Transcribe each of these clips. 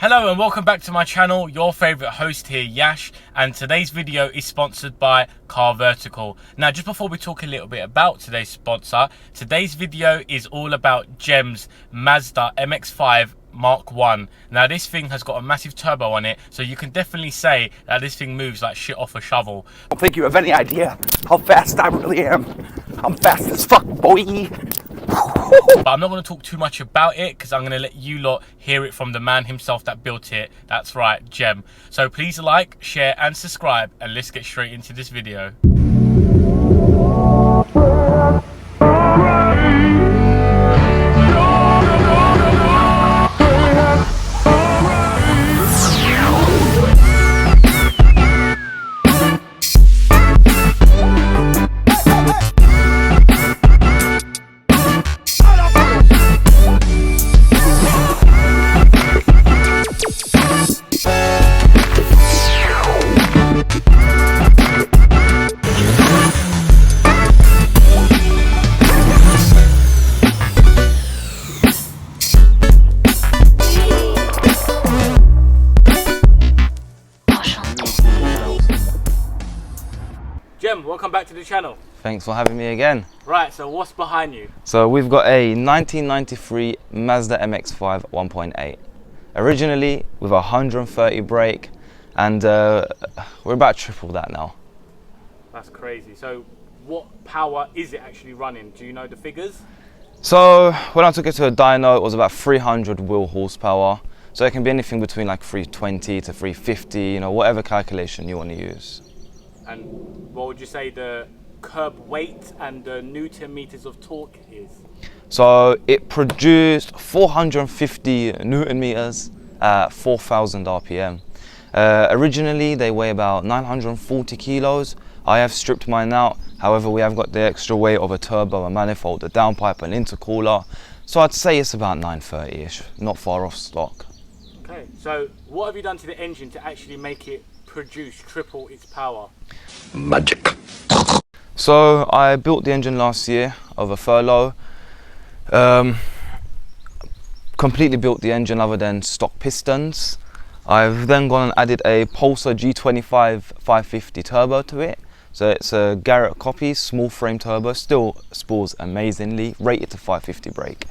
Hello and welcome back to my channel, your favorite host here, Yash, and today's video is sponsored by CARVERTICAL. Now, just before we talk a little bit about today's sponsor, today's video is all about Jem's Mazda MX5 Mark 1. Now, this thing has got a massive turbo on it, so you can definitely say that this thing moves like shit off a shovel. I don't think you have any idea how fast I really am. I'm fast as fuck, boy. But I'm not going to talk too much about it because I'm going to let you lot hear it from the man himself that built it. That's right, Jem. So please like, share and subscribe, and let's get straight into this video. Jem, welcome back to the channel. Thanks for having me again. Right, so what's behind you? So we've got a 1993 Mazda MX5 1.8. Originally with a 130 brake, and we're about triple that now. That's crazy. So what power is it actually running? Do you know the figures? So when I took it to a dyno, it was about 300 wheel horsepower. So it can be anything between like 320 to 350, you know, whatever calculation you want to use. And what would you say the curb weight and the newton meters of torque is? So it produced 450 newton meters at 4,000 RPM. Originally they weigh about 940 kilos. I have stripped mine out. However, we have got the extra weight of a turbo, a manifold, a downpipe, an intercooler. So I'd say it's about 930-ish, not far off stock. Okay, so what have you done to the engine to actually make it produce triple its power? Magic. So I built the engine last year over furlough. Completely built the engine other than stock pistons. I've then gone and added a Pulsar G25 550 turbo to it. So it's a Garrett copy, small frame turbo, still spools amazingly, rated to 550 brake.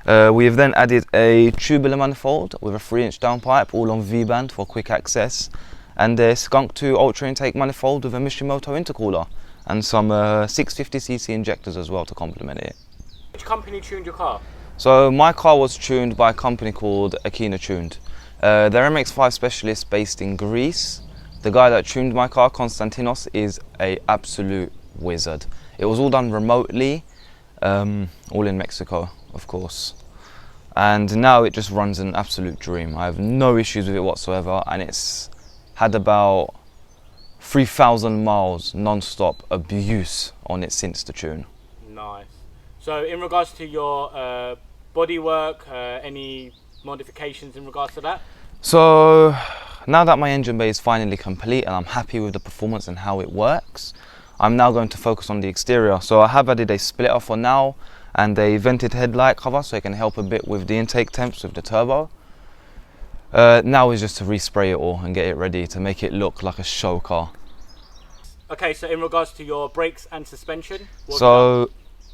We have then added a tubular manifold with a 3-inch downpipe, all on V-band for quick access, and a Skunk 2 ultra intake manifold with a Mishimoto intercooler, and some 650cc injectors as well to complement it. Which company tuned your car? So my car was tuned by a company called ahhh Tuned. They're MX5 specialist based in Greece. The guy that tuned my car, Konstantinos, is an absolute wizard. It was all done remotely, all in Mexico, of course. And now it just runs an absolute dream. I have no issues with it whatsoever, and it's had about 3,000 miles non-stop abuse on it since the tune. Nice. So in regards to your bodywork, any modifications in regards to that? So now that my engine bay is finally complete and I'm happy with the performance and how it works, I'm now going to focus on the exterior. So I have added a splitter for now and a vented headlight cover so it can help a bit with the intake temps with the turbo. Now is just to respray it all and get it ready to make it look like a show car. Okay, so in regards to your brakes and suspension? So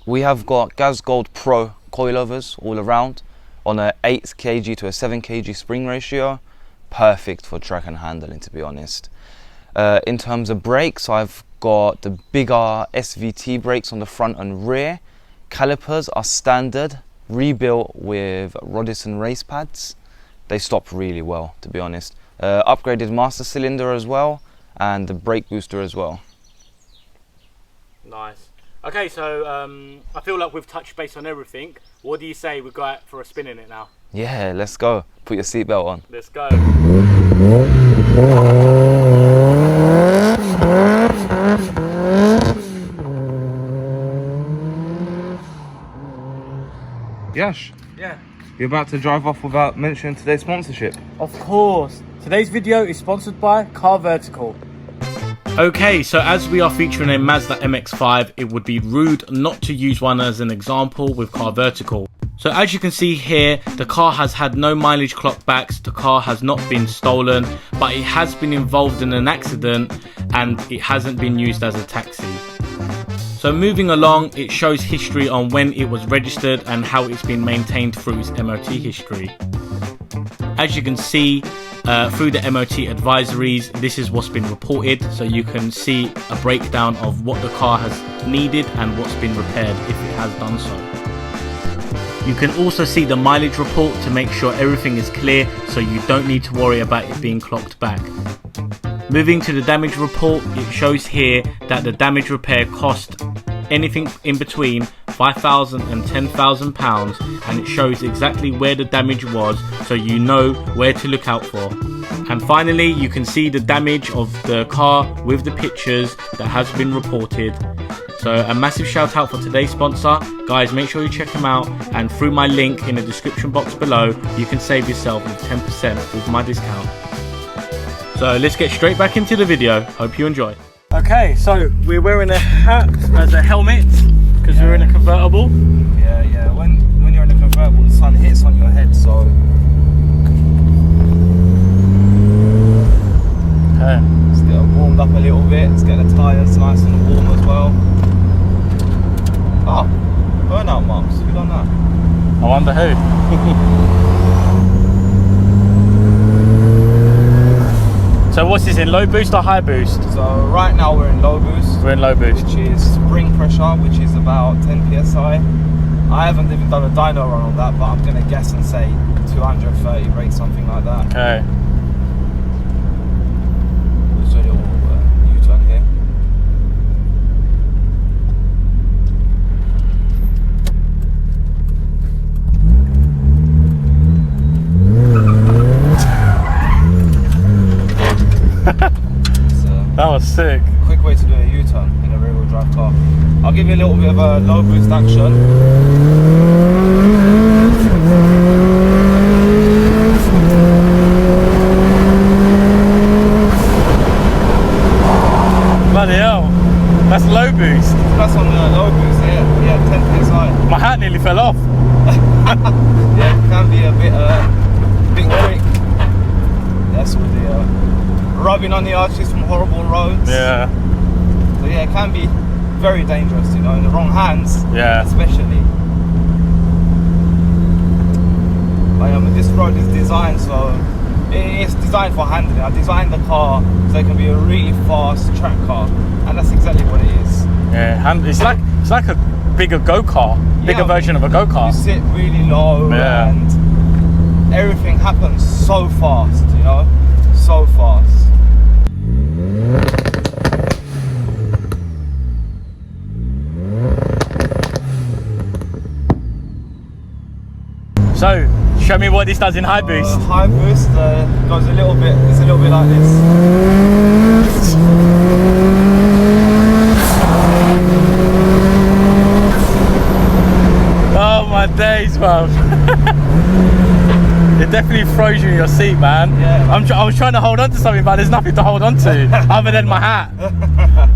we have got Gas Gold Pro coilovers all around on a 8 kg to a 7 kg spring ratio. Perfect for track and handling, to be honest. In terms of brakes, I've got the bigger SVT brakes on the front and rear. Calipers are standard, rebuilt with Rodison race pads. They stop really well, to be honest. Upgraded master cylinder as well, and the brake booster as well. Nice. Okay, so I feel like we've touched base on everything. What do you say we go out for a spin in it now? Yeah, let's go. Put your seatbelt on. Let's go. Yash, Yeah. you're about to drive off without mentioning today's sponsorship. Of course. Today's video is sponsored by CARVERTICAL. Okay, so as we are featuring a Mazda MX-5, it would be rude not to use one as an example with CARVERTICAL. So as you can see here, the car has had no mileage clock backs, the car has not been stolen, but it has been involved in an accident and it hasn't been used as a taxi. So moving along, it shows history on when it was registered and how it's been maintained through its MOT history. As you can see, through the MOT advisories, this is what's been reported, so you can see a breakdown of what the car has needed and what's been repaired if it has done so. You can also see the mileage report to make sure everything is clear, so you don't need to worry about it being clocked back. Moving to the damage report, it shows here that the damage repair cost anything in between £5,000 and £10,000, and it shows exactly where the damage was, so you know where to look out for. And finally, you can see the damage of the car with the pictures that has been reported. So a massive shout out for today's sponsor. Guys, make sure you check them out, and through my link in the description box below, you can save yourself with 10% with my discount. So let's get straight back into the video. Hope you enjoy. Okay, so we're wearing a hat as a helmet because we're in a convertible. Yeah. When you're in a convertible, the sun hits on your head, so. Okay. Let's get it warmed up a little bit. Let's get the tyres nice and warm as well. Oh, burnout marks. Who done that? I wonder who. So what's this, in low boost or high boost? So right now we're in low boost. We're in low boost. Which is spring pressure, which is about 10 psi. I haven't even done a dyno run on that, but I'm gonna guess and say 230 rate, something like that. Okay. Let's do a little U-turn here. That was sick. Quick way to do a U-turn in a rear-wheel drive car. I'll give you a little bit of a low boost action. Bloody hell. That's low boost. That's on the low boost, yeah, 10 psi. My hat nearly fell off. Yeah, it can be a bit quick. That's all the rubbing on the arches from horrible roads. Yeah. So yeah, it can be very dangerous, you know, in the wrong hands. Yeah. Especially. This road is designed so it's designed for handling. I designed the car so it can be a really fast track car, and that's exactly what it is. Yeah, it's like a bigger go-kart, bigger version of a go-kart. You sit really low, yeah, and everything happens so fast, you know, so fast. So, show me what this does in high boost. High boost goes a little bit, it's a little bit like this. Oh my days, man. It definitely throws you in your seat, man. Yeah. I was trying to hold on to something, but there's nothing to hold on to other than my hat.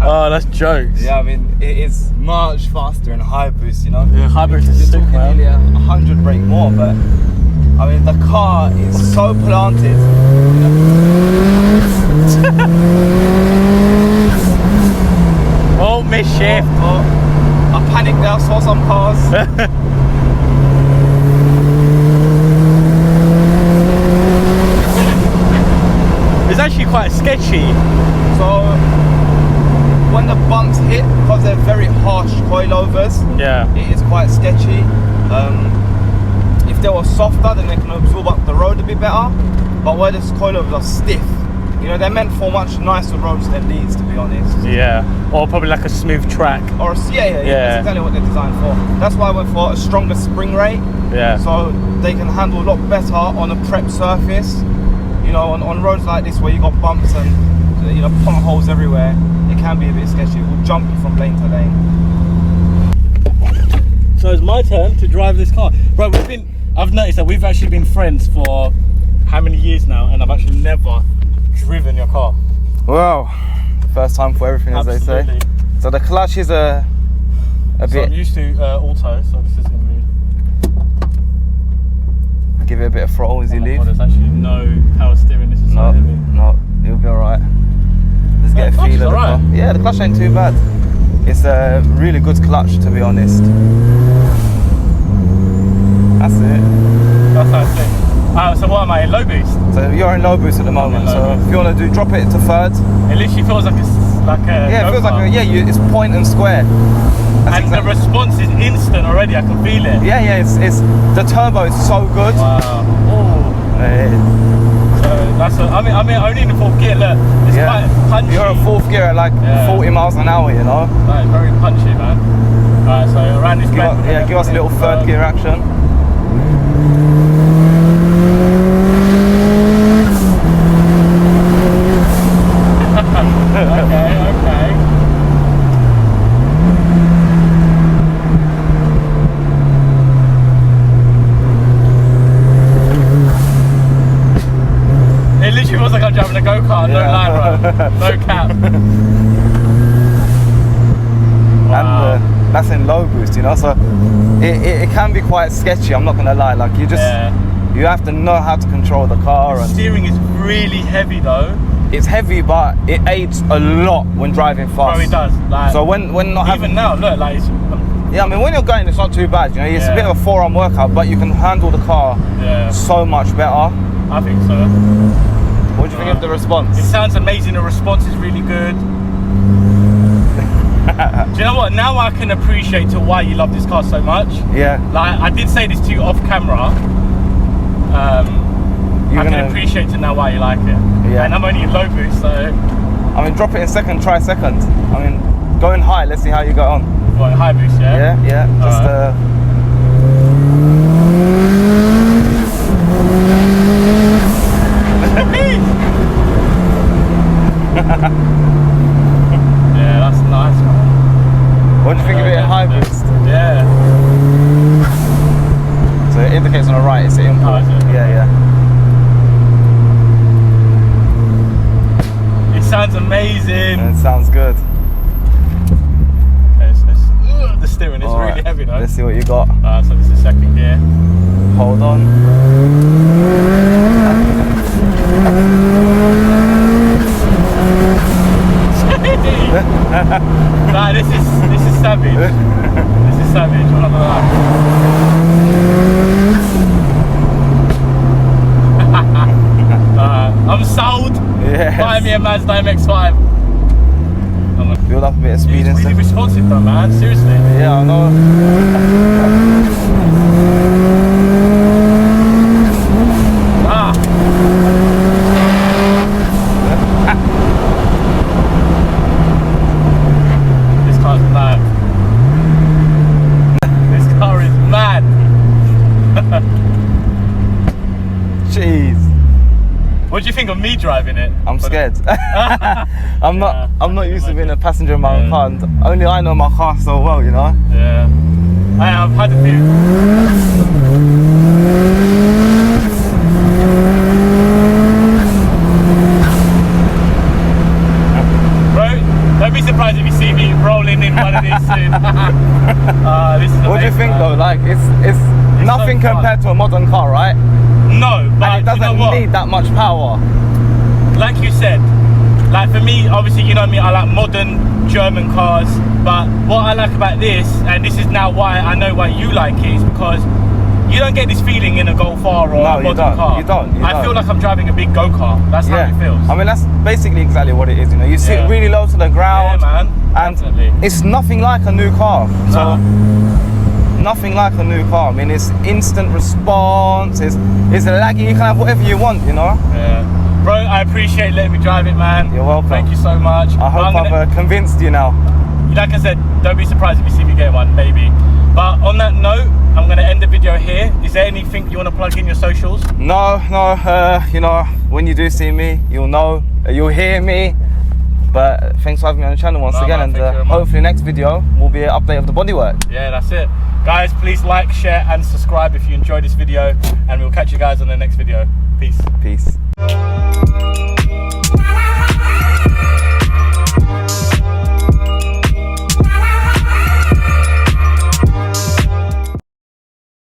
Oh, that's jokes. Yeah, I mean, it is much faster in high boost, you know. Yeah, high boost is sick, man. Nearly 100 brake more, but I mean, the car is so planted. Oh, misshift. Oh, I panicked there, saw some cars. It's actually quite sketchy. So when the bumps hit, because they're very harsh coilovers, yeah, it is quite sketchy. If they were softer, then they can absorb up the road a bit better. But where these coilovers are stiff, you know, they're meant for much nicer roads than these, to be honest. Yeah, or probably like a smooth track. Or yeah, that's exactly what they're designed for. That's why I went for a stronger spring rate. Yeah. So they can handle a lot better on a prep surface. You know, on roads like this where you got bumps and, you know, potholes everywhere, it can be a bit sketchy. It will jump you from lane to lane. So it's my turn to drive this car. Bro, I've noticed that we've actually been friends for how many years now, and I've actually never driven your car. Well, first time for everything, as Absolutely. they say. So the clutch is a bit... I'm used to auto, so this is going to be... Give it a bit of throttle as you leave. Oh, there's actually no power steering. This is so heavy. No, you'll be alright. Let's get a feel of the car. Yeah, the clutch ain't too bad. It's a really good clutch, to be honest. That's it. That's how it's been. So what am I in low boost? So you're in low boost at the moment. So if you want to drop it to third. It literally feels like Yeah, it feels like it's point and square. And the response is instant already. I can feel it. Yeah, it's the turbo is so good. Wow. So that's only in the fourth gear. Look, it's quite punchy. You're at fourth gear at like 40 miles an hour, you know. Right, very punchy, man. Alright, so around this bend. Yeah, give us a little third gear action. Okay. It literally feels like I'm driving a go-kart, no lie, bro. No cap. Wow. And that's in low boost, you know, so it can be quite sketchy, I'm not gonna lie. Like you have to know how to control the car. The steering is really heavy though. It's heavy, but it aids a lot when driving fast. Bro, it does. Like, so when not having... Even now, look, like it's... Yeah, I mean, when you're going, it's not too bad, you know, it's a bit of a forearm workout, but you can handle the car so much better. I think so. What do you think of the response? It sounds amazing, the response is really good. Do you know what? Now I can appreciate to why you love this car so much. Yeah. Like, I did say this to you off camera. I can appreciate to now why you like it. Yeah. And I'm only in low boost, so... I mean, drop it in second, try second. I mean, going high, let's see how you go on. What, high boost, yeah? Yeah. Just, Yeah, that's nice, man. What do you think of it at high boost? Yeah. So it indicates on the right, it's in. Oh, is it? Yeah. It sounds amazing. And it sounds good. The steering is really heavy though. Let's see what you got. So this is second gear. Hold on. Nah, this is savage. This is savage. I'm not gonna lie. I'm sold. Yes. Buy me a Mazda MX5. Build up a bit of speed and It's really stuff. responsive though, man. Seriously. Yeah, I know. This car's mad. This car is mad. Jeez. What do you think of me driving it? I'm scared. I'm not used to being a passenger in my own car. And only I know my car so well, you know. Yeah. I've had a few. Bro, don't be surprised if you see me rolling in one of these soon. This is what do you think though? Like it's nothing so compared to a modern car, right? No, but and it doesn't need that much power. Like you said, like for me, obviously, you know me, I like modern German cars, but what I like about this, and this is now why I know why you like it, is because you don't get this feeling in a Golf R or a modern car. You don't. I feel like I'm driving a big go-kart. That's how it feels. I mean, that's basically exactly what it is, you know. You sit really low to the ground. Yeah, man. And definitely. It's nothing like a new car. So, nothing like a new car. I mean, it's instant response, it's laggy, you can have whatever you want, you know? Yeah. Bro, I appreciate letting me drive it, man. You're welcome. Thank you so much. I hope I've convinced you now. Like I said, don't be surprised if you see me get one, maybe. But on that note, I'm going to end the video here. Is there anything you want to plug in your socials? No, you know, when you do see me, you'll know, you'll hear me. But thanks for having me on the channel once again, man, and hopefully next video will be an update of the bodywork. Yeah, that's it. Guys, please like, share and subscribe if you enjoyed this video, and we'll catch you guys on the next video. Peace. Peace.